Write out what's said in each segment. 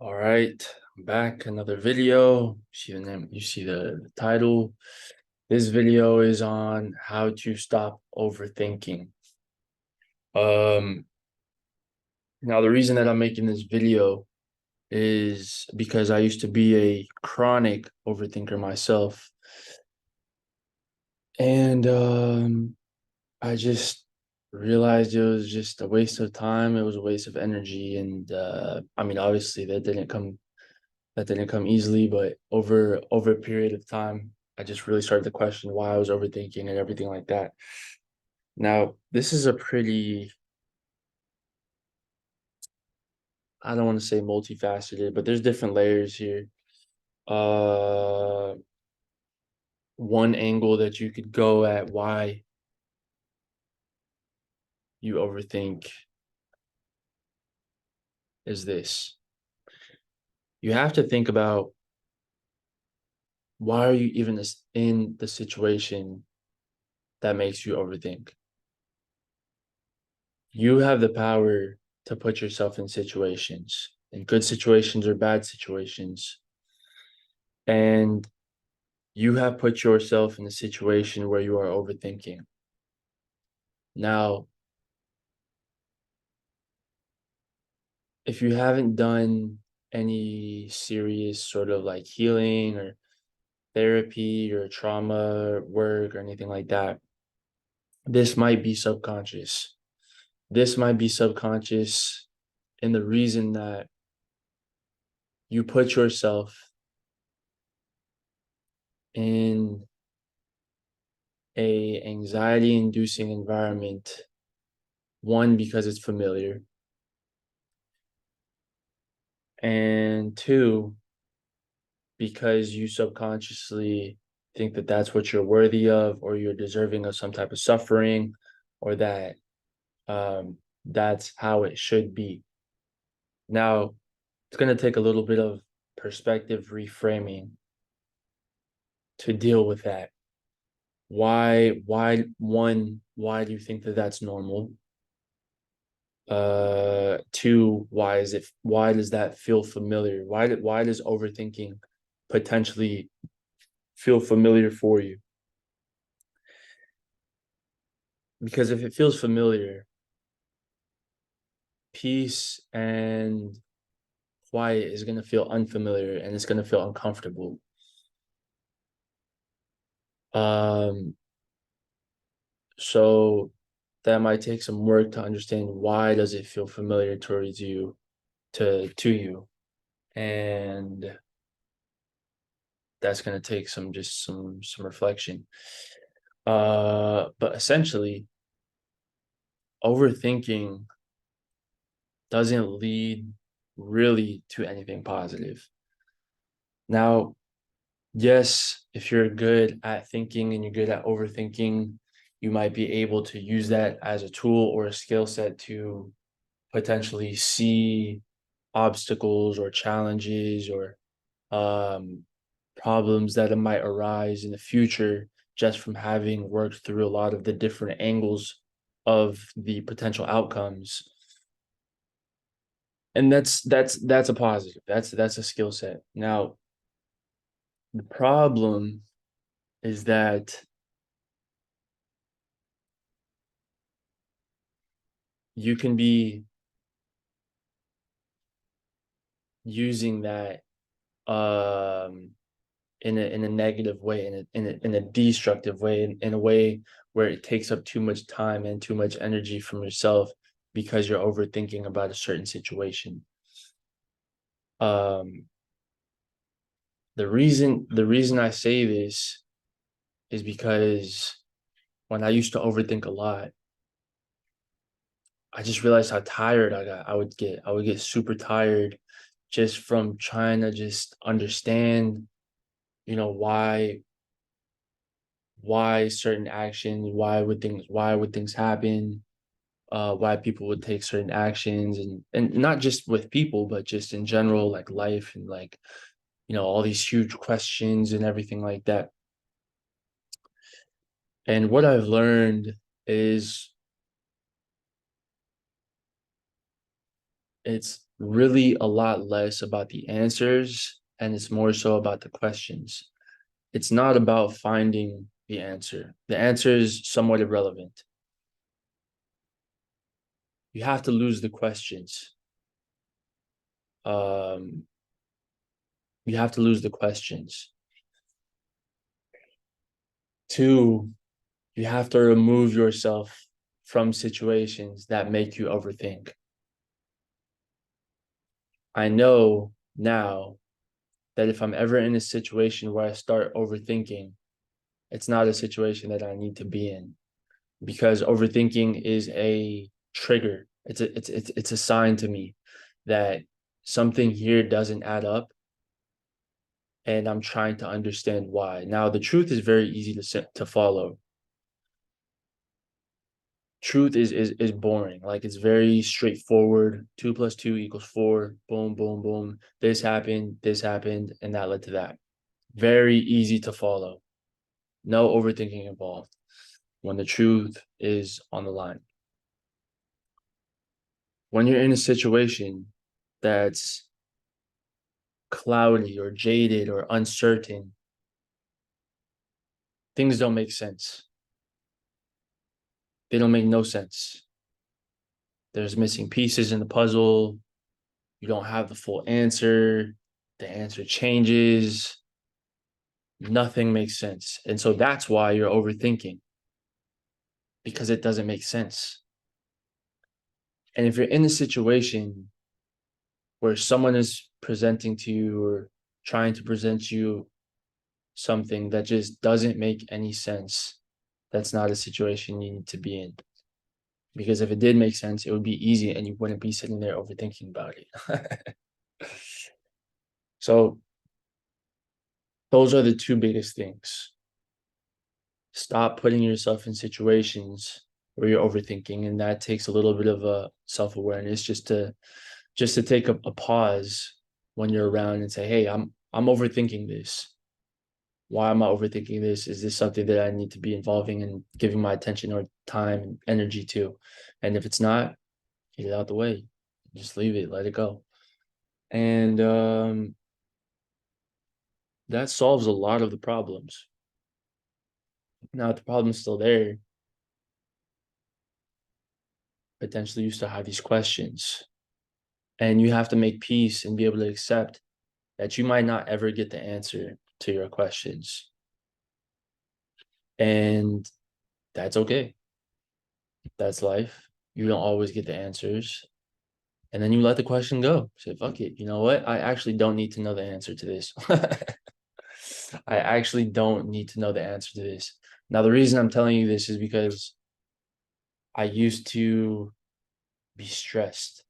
All right, I'm back. Another video. See the name, you see the title. This video is on how to stop overthinking. Um, Now the reason that I'm making this video is because I used to be a chronic overthinker myself. And I just realized it was just a waste of time. It was a waste of energy. And I mean, obviously that didn't come easily, but over a period of time, I just really started to question why I was overthinking and everything like that. Now, this is a pretty, I don't want to say multifaceted, but there's different layers here. Uh, One angle that you could go at why you overthink is this. You have to think about, why are you even in the situation that makes you overthink? You have the power to put yourself in situations, in good situations or bad situations. And you have put yourself in a situation where you are overthinking. Now, if you haven't done any serious sort of like healing or therapy or trauma work or anything like that, this might be subconscious. This might be subconscious. And the reason that you put yourself in a anxiety inducing environment, one, because it's familiar, and two, because you subconsciously think that that's what you're worthy of, or you're deserving of some type of suffering, or that that's how it should be. Now, it's going to take a little bit of perspective reframing to deal with that. Why do you think that that's normal? Two, why does that feel familiar? Why does overthinking potentially feel familiar for you? Because if it feels familiar, peace and quiet is going to feel unfamiliar, and it's going to feel uncomfortable. Um, so that might take some work to understand, why does it feel familiar towards you, to you, and that's going to take some reflection. But essentially, overthinking doesn't lead really to anything positive. Now, yes, if you're good at thinking and you're good at overthinking, you might be able to use that as a tool or a skill set to potentially see obstacles or challenges or um, problems that might arise in the future, just from having worked through a lot of the different angles of the potential outcomes. And that's a positive. That's a skill set. Now, the problem is that you can be using that um in a negative way, in a destructive way, in a way where it takes up too much time and too much energy from yourself, because you're overthinking about a certain situation. um the reason I say this is because when I used to overthink a lot, I just realized how tired I got. I would get super tired, just from trying to just understand, why certain actions, why would things happen, why people would take certain actions, and not just with people, but just in general, like life, and like, all these huge questions and everything like that. And what I've learned is, It's really a lot less about the answers and it's more so about the questions. It's not about finding the answer. The answer is somewhat irrelevant. You have to lose the questions. Um, you have to lose the questions. Two, you have to remove yourself from situations that make you overthink. I know now that if I'm ever in a situation where I start overthinking, it's not a situation that I need to be in because overthinking is a trigger. It's a sign to me that something here doesn't add up and I'm trying to understand why. Now the truth is very easy to follow. Truth is boring. Like it's very straightforward. 2 + 2 = 4. Boom, boom, boom. This happened, and that led to that. Very easy to follow. No overthinking involved when the truth is on the line. When you're in a situation that's cloudy or jaded or uncertain, things don't make sense. They don't make no sense. There's missing pieces in the puzzle. You don't have the full answer. The answer changes. Nothing makes sense. And so that's why you're overthinking because it doesn't make sense. And if you're in a situation where someone is presenting to you or trying to present you something that just doesn't make any sense, that's not a situation you need to be in. Because if it did make sense, it would be easy and you wouldn't be sitting there overthinking about it. So those are the two biggest things. Stop putting yourself in situations where you're overthinking, and that takes a little bit of a self-awareness just to take a pause when you're around and say, hey, I'm overthinking this. Why am I overthinking this? Is this something that I need to be involving and giving my attention or time and energy to? And if it's not, get it out the way. Just leave it, let it go. And that solves a lot of the problems. Now, if the problem's still there, potentially you still have these questions. And you have to make peace and be able to accept that you might not ever get the answer to your questions. And that's okay. That's life. You don't always get the answers. And then you let the question go. Say, fuck it. You know what? I actually don't need to know the answer to this. I actually don't need to know the answer to this. Now, the reason I'm telling you this is because I used to be stressed,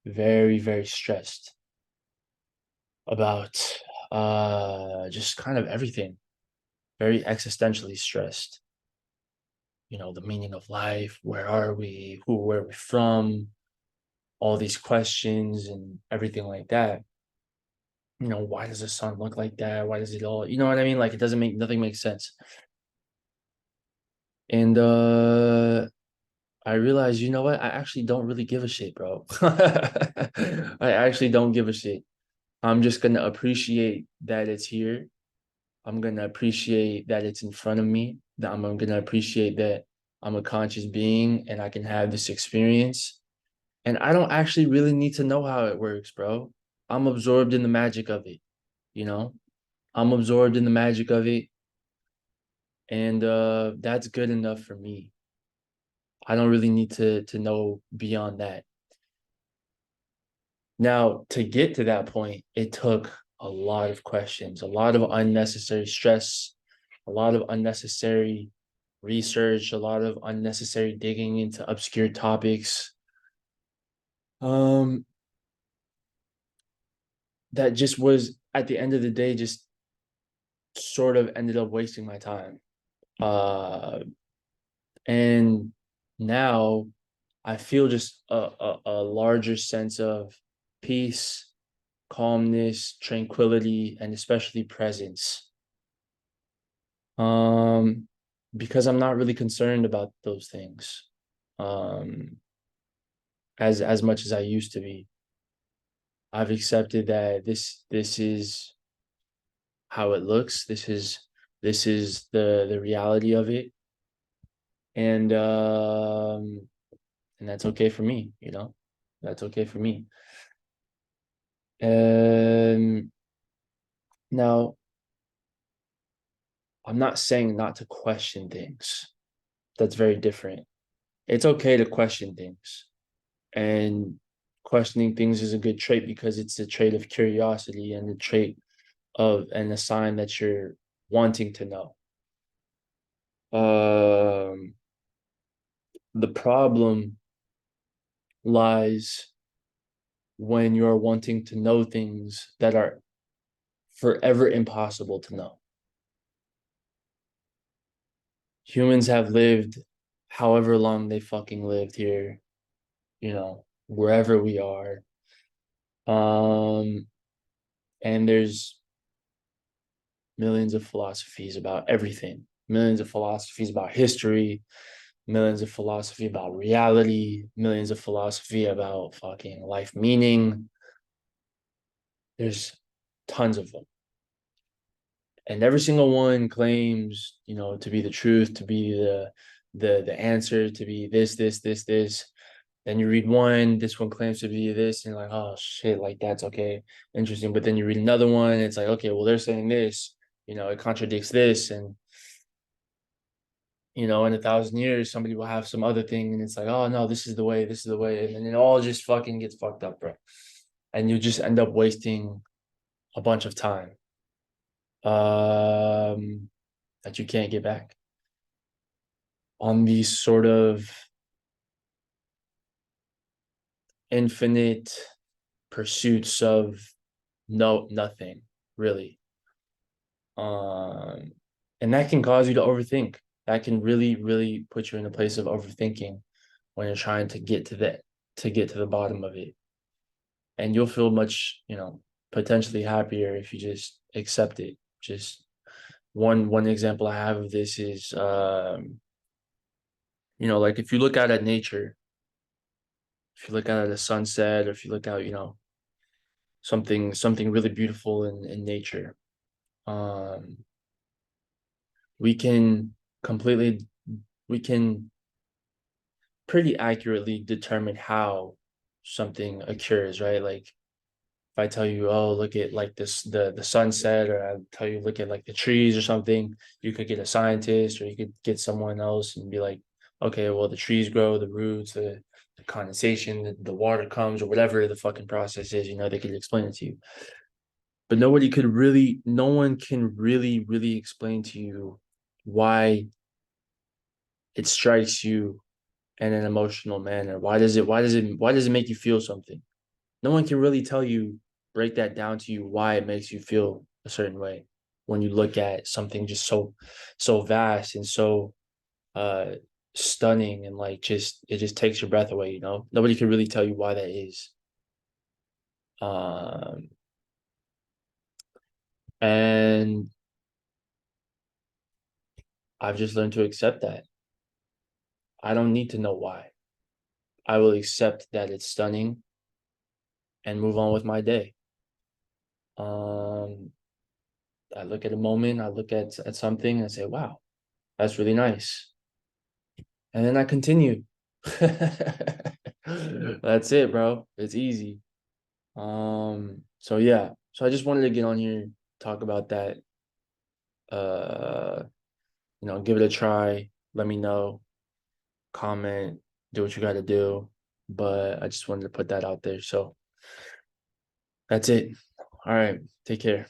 very, very stressed about just kind of everything, very existentially stressed. You know, the meaning of life, where are we, where are we from, all these questions and everything like that. You know, why does the sun look like that? Why does it all, you know what I mean? Like it doesn't make nothing makes sense. And I realized, you know what? I actually don't really give a shit, bro. I actually don't give a shit. I'm just gonna appreciate that it's here. I'm gonna appreciate that it's in front of me. That I'm gonna appreciate that I'm a conscious being and I can have this experience. And I don't actually really need to know how it works, bro. I'm absorbed in the magic of it, you know? I'm absorbed in the magic of it. And that's good enough for me. I don't really need to know beyond that. Now, to get to that point, it took a lot of questions, a lot of unnecessary stress, a lot of unnecessary research, a lot of unnecessary digging into obscure topics. Um, that just was at the end of the day, just sort of ended up wasting my time. Uh, and now I feel just a larger sense of peace, calmness, tranquility, and especially presence. Um, because I'm not really concerned about those things, um, as much as I used to be. I've accepted that this is how it looks. This is the reality of it. And and that's okay for me, you know. That's okay for me. And now I'm not saying not to question things. That's very different. It's okay to question things. And questioning things is a good trait because it's a trait of curiosity and a trait of and a sign that you're wanting to know. Um, the problem lies when you're wanting to know things that are forever impossible to know. Humans have lived however long they fucking lived here, you know, wherever we are. Um, and there's millions of philosophies about everything, millions of philosophies about history, millions of philosophy about reality, millions of philosophy about fucking life meaning. There's tons of them. And every single one claims, you know, to be the truth, to be the answer, to be this. Then you read one, this one claims to be this, and you're like, oh shit, like that's okay, interesting. But then you read another one, and it's like, okay, well, they're saying this, you know, it contradicts this, and you know, in 1,000 years, somebody will have some other thing, and it's like, oh no, this is the way, and then it all just fucking gets fucked up, bro. And you just end up wasting a bunch of time that you can't get back on these sort of infinite pursuits of nothing, really. Um, and that can cause you to overthink. That can really, really put you in a place of overthinking when you're trying to get to the bottom of it. And you'll feel much, you know, potentially happier if you just accept it. Just one example I have of this is you know, like if you look out at nature, if you look out at a sunset, or if you look out, you know, something really beautiful in nature, um, we can completely we can pretty accurately determine how something occurs, right? Like if I tell you, oh, look at like this the sunset, or I tell you look at like the trees or something, you could get a scientist or you could get someone else and be like, okay, well the trees grow, the roots, the condensation, the water comes, or whatever the fucking process is, you know, they could explain it to you. But no one can really explain to you why it strikes you in an emotional manner. Why does it make you feel something? No one can really tell you, break that down to you why it makes you feel a certain way when you look at something just so vast and so uh stunning, and like just it just takes your breath away, you know? Nobody can really tell you why that is. Um and I've just learned to accept that. I don't need to know why. I will accept that it's stunning and move on with my day. Um, I look at a moment, I look at something and I say, wow, that's really nice. And then I continue. That's it, bro. It's easy. So yeah. So I just wanted to get on here, talk about that. Uh, you know, give it a try. Let me know, comment, do what you gotta do. But I just wanted to put that out there. So that's it. All right. Take care.